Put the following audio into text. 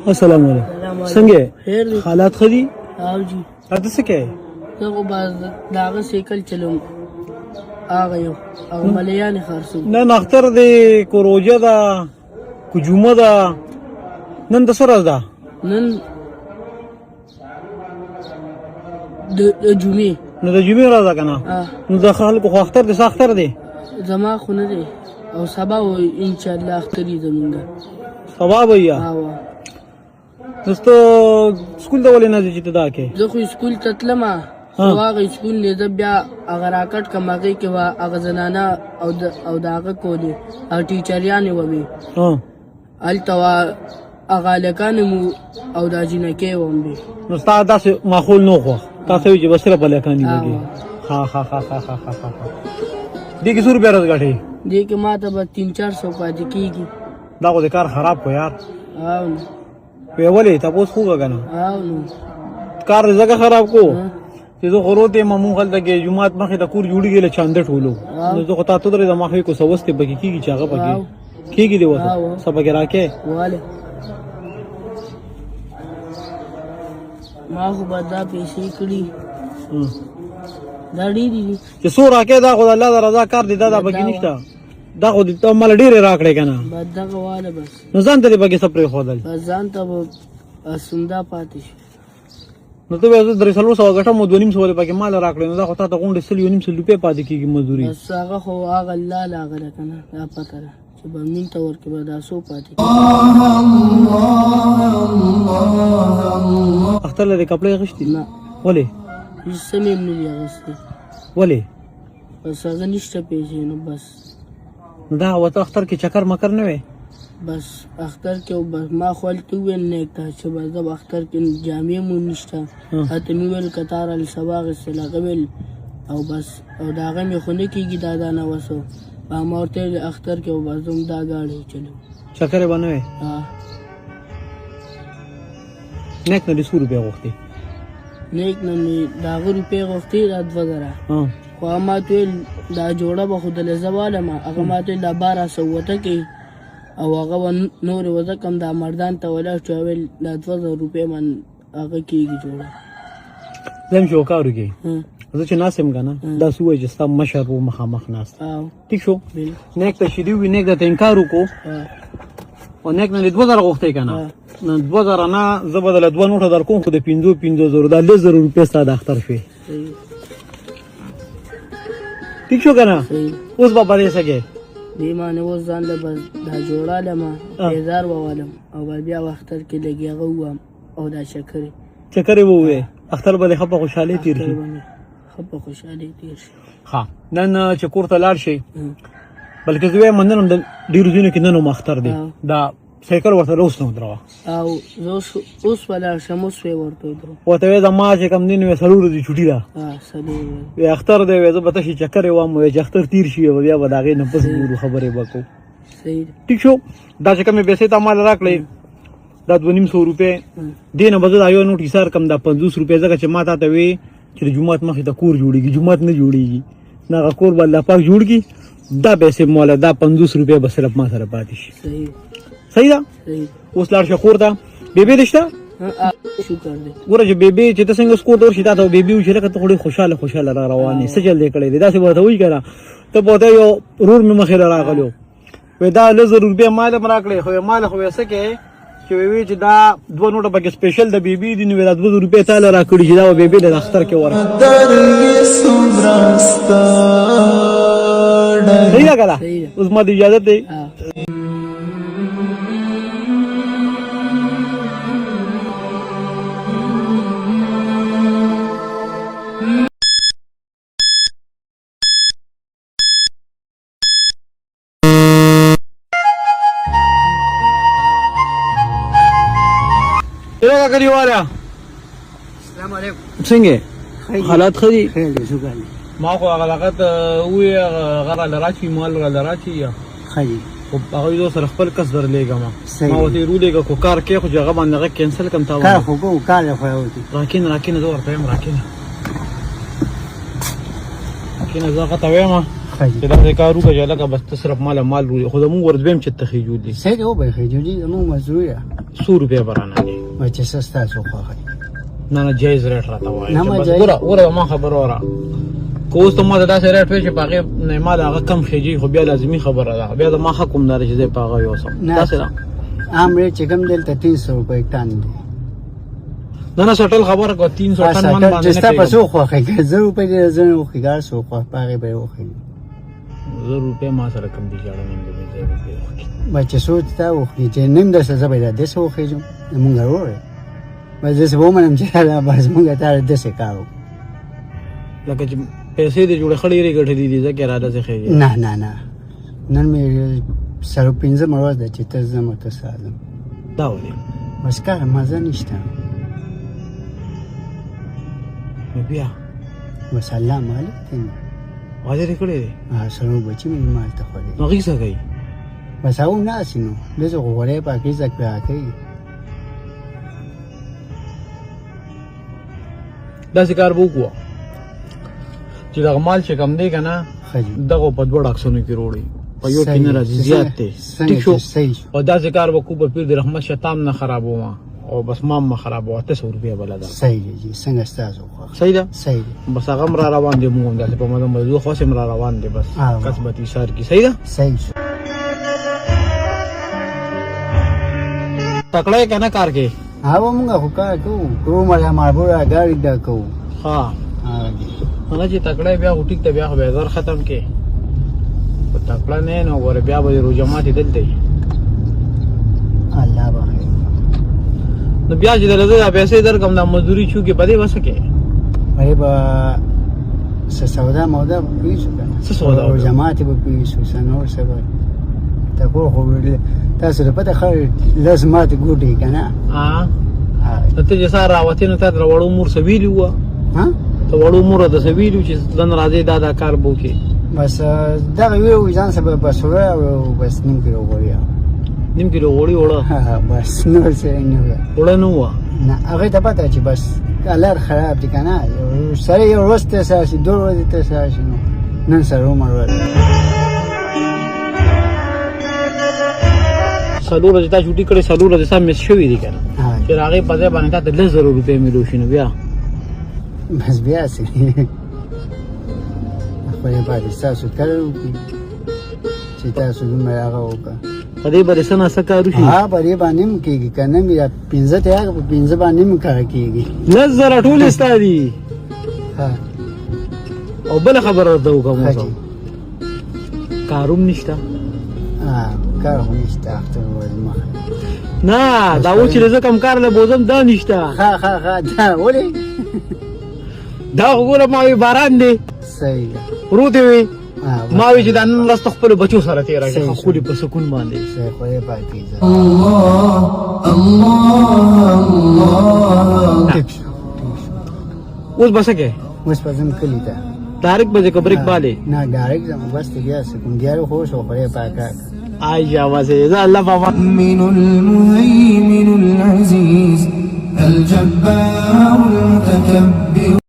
السلام علیکم. څنګه حالات ښه دي؟ او جی تاسو څه کوئ؟ زه خو باز دغه سایکل چلوم هغه یو او ملیانې خرڅوم. نن اختر دی کو روژه ده کو جمعه ده نن د څه ورځ ده؟ نن د جمعې. نو د جمعې ورځ ده که نه؟ نو د خلکو خو اختر دی. څه اختر دی؟ زما خو نه دی او سبا و انشاءالله اختر یې زمونږ. سبا به یا نو ته سکول ته ولې نه ځې چې ته دا کوې؟ زه خو سکول ته تلم خو هغه سکول نه زه بیا هغه راکټ کړم هغې کې وه هغه زنانه او د هغه کولې او ټیچریانې وې هلته وه هغه هلکانې مو او دا جینکې وم بې. نو ستا داسې ماحول نه خوښ تاسو وایي چې به صرف هلکانې وږي. ها ها ها ها ها ها دې کې څو روپۍ ورځ ګټې؟ دې کې ما ته به 300-400 پاتې کېږي. دا خو د کار خراب کو یار. او نو ولې تپوس خو که نه او نو کار دې ځکه خراب کو چې زه خو روت یم مونږ هلته کې جومات مخې ته کور جوړېږي له چانده ټولو نو زه خو تا ته درې زما خو کو څه وستې پکې کېږي چې هغه پکې کېږي دې ورته څه پکې راکې واله ما خو به دا پیسې کړي دا ډېرې دي چې څو راکې دا خو د الله د رضا کار دی دا پکې نشته. دا خو دې ته مله ډېرې راکړې که نه بس دغه واله بس نو ځان ته دې پکې څه پرېښودل بس ځان ته به سمدا پاتې شي. نو ته بیا زه 300 ګټم او 250 پکې مال راکړې نو دا خو تا ته غونډې 100 روپۍ پاتې کېږي مزدوري. بس هغه خو هغه الله لاغله که نه دا پته ده چې به مين ته ورکړي به دا څو پاتې اختر له دې کپړې اخیستې؟ نه ولې؟ هېڅ څه مې هم نه دي اخیستې. ولې؟ بس هغه نشته پیسې نو بس نو دا ورته اختر کې چکر مکر نه وی؟ بس اختر کې بس ما خو هلته وویل نیک ته چې بس زه به اختر کې جامې مو نشته هلته مې وویل کتار الصبا اخیستل هغه ویل او بس او د هغه مې خو نه کېږي دا نه وسو ما ورته ویل اختر کې بس زه هم دا ګاډی چلوم. چکر یې به نه وی؟ نیک نه دې څو روپۍ غوښتې؟ نیک نه مې د هغه روپۍ غوښتې دا 2000 خو هغه ما ته ویل دا جوړه به خو دله زه والم هغه ما ته ویل دا 1200 کې او هغه به نورې وزه کم دا مردان ته ولاړ شو ویل دا 2000 روپۍ من هغه کېږي جوړه. زه هم چې وکار وکړې زه چې ناست یم که نه داسې ووایي چې ستا مشر و مخامخ ناست ټیک شو نیک ته شیدې وي نیک درته انکار وکړو او نیک نه دې 2000 غوښتی که نه نو 2000 نه زه به دله 2 نوټه در کوم خو د 500 دا 10,000 روپۍ ستا د اختر شوې. ټیک شو که نه اوس به په دې څه کې دې معنې اوس ځان له بس دا جوړالم هزار به والم او بیا به اختر کې لږ هغه ووام او دا چکرې چکرې به ووایې اختر به دې ښه په خوشحالۍ تېر شي. ښه په خوشحالۍ تېر شي. ښه نن چې کور ته لاړ شئ بلکې زه وایم نن هم د ډېرو ځایونو کې نن هم اختر دی دا سایکل ورته اوس نه ودروه او زه اوس به لاړ شم اوس ویې ورته ودرو ورته وایې زما چې کوم دی نو وایې 4 ورځې چھوټي ده وایې اختر دی وایې زه به تشې چکر یې وام وایې چې اختر تېر شي بیا به د هغې نه پس ګورو خبرې به کوو. ټیک شو دا چې کومې پیسې تا مال راکړې دا 250 روپۍ دې نه به زه دا یو نوټ ایسار کړم دا 50 روپۍ ځکه چې ما تا ته وې چې د جومات مخې ته کور جوړېږي جومات نه جوړېږي نه هغه کور به الله پاک جوړ کړي دا پیسې موله دا 50 روپۍ به صرف ما سره پاتې شي. صحیح ده اوس لاړ شه کور ته بیبي دې شته؟ ګوره چې بیبي چې ته څنګه اوس کور ته ورشي تا ته بیبي وایي چې لکه ته خو ډېر خوشحاله را روان یې څه چل دې کړی دی داسې به ورته وایي که نه ته به ورته یو ورور مې مخې له راغلی وایي دا 10,000 روپۍ مال هم راکړې خو مال خو څه کوې چې وایي چې دا 2 نوټه پکې سپیشل د بیبي دي نو دا 2,000 روپۍ تا له راکړي چې دا به بیبي د اختر کې ورکړي. صحیح ده که نه اوس ما د اجازت دی السلام علیکم. څنګه حالات ښه دي؟ خیر دی شکر دی. ما خو هغه لغت ووایې هغه راله راچوي مال راله راچوي یا ښه دي خو هغوی زه سره خپل کس درلېږم ما ورته یې رولېږه خو کار کوې خو چې هغه باندې هغه کینسل کړم تا کار خو کوو کار یې خو یې وکړي راکېنه زه ورته یم راکېنه زه هغه ته وایم چې دا کار وکړه چې لکه بس ته صرف مال وړي خو زمونږ ورځبیم چې ته خېجول دي صحیح دی وبه خېجول دي زمونږ مزدوري ده 100 روپۍ برانه دي چې څه ستاسو خوښه نه جایز ریټ راته وایي نه ما جایز وره ما خبره وره که اوس ته ما ته داسې ریټ وایي چې په هغې نه ما د هغه کم خېجي خو بیا لازمي خبره ده بیا د ما حق هم لري چې زه په هغه یوسم داسې ده عام ریټ چې کوم دلته 300 روپۍ ټن دی نه سټل خبره کو 300 ټن من باندې چې ستا په څو خوښه کې 1000 روپۍ دې زنه وخی ګار سو خو پاره به وخی 1000 روپۍ ما سره کم دي جاړه نن دې بچ سوچ تا وخی چې نیم د څه زبې ده سو وخی جو مونږ وروره بس زه به ومنم چې دا بس مونږ ته د څه کارو لکه چې پیسې دې جوړه خړې لري ګټې دي ځکه را ده څه نه نن مې سره 15 مروز د چې ته زما ته سالم دا ولې بس کار مزه نشته بیا بس الله مالک دی واجب کړی دی سره بچی مې مال ته خوري نو غیسه کوي بس او ناس نو دغه غوړې پاکي ځکه کوي دا څنګه وکړو چې دا مال چې کم دی کنه دغه په دوه ډاکسونو کې وروړي په یو کې نه راځي زیات دی ٹھیک شو او دا ذکر وکړو په پیر د رحمت شتام نه خرابوما او بس ما خرابو 800 روپیا بلدا صحیح دی څنګه ستاسو خو صحیح ده صحیح دی بس هغه را روان دي موږ داسې په مده موضوع خو سم را روان دي بس کسبتي سر کی صحیح ده صحیح تکړه کنه کار کې هغه موږ خو کار کوو مړه ماربوره ګاډي دا کوو ها هغه چې تکړه بیا هټیک ته بیا خو به ختم کې په تکړه نه نو ور بیا به روجمات دلته الله به نو بیا چې درته پیسې درکم دا مزدوري شو کې پدې وسکه مې به سودا مودا پیسو څه سودا او جماعت به پیسو سنور سبا تا خو تاسو په پته خیر لازمات ګوډي کنه ها ته چې سره راوتینو ته وړو مور سویلی و ها ته وړو مور د سویلی چې دن راځي دا کار بو کې بس دا ویو ځان سبا بس او بس نیم کیلو غوړیا نیم کیلو غوړی وړه بس نو څه نه وړه نو و نه هغه ته پته چې بس کلر خراب دي کنه سره یو ورسته ساسي دوه ورځې ته ساسي نن سره عمر سلور ورځې تا چوټي کړې سلور ورځې سم مس شوې دي کنه چې هغه په ځای باندې ته 1000 روپۍ ملو شنو بیا بس بیا سي خو یې باندې تاسو کړو چې تاسو دې مې هغه وکړه په دې باندې سنا سکارو شي ها په دې باندې م کېږي کنه مې 15 ته هغه 15 باندې م کار کېږي 1000 ټول استادي ها او بل خبره ده وکړم کاروم نشته کار هم نشته اختر ورځ نه دا و چې زه کم کار له بوزم دا نشته ها دا ولې دا وګوره ما وی باران دی صحیح ورته وی ما وی چې د نن ورځ خپل بچو سره تیر راځي خو دې په سکون باندې صحیح خو یې پاتې اوس بسکه اوس پزم کلی ته ډایرک بځه کبریک باندې نه ډایرک زم بس ته بیا سکون دیارو خو شو خو یې پاکه آی جوازه ذا الله بابا من المهيمن العزيز الجبار المتكبر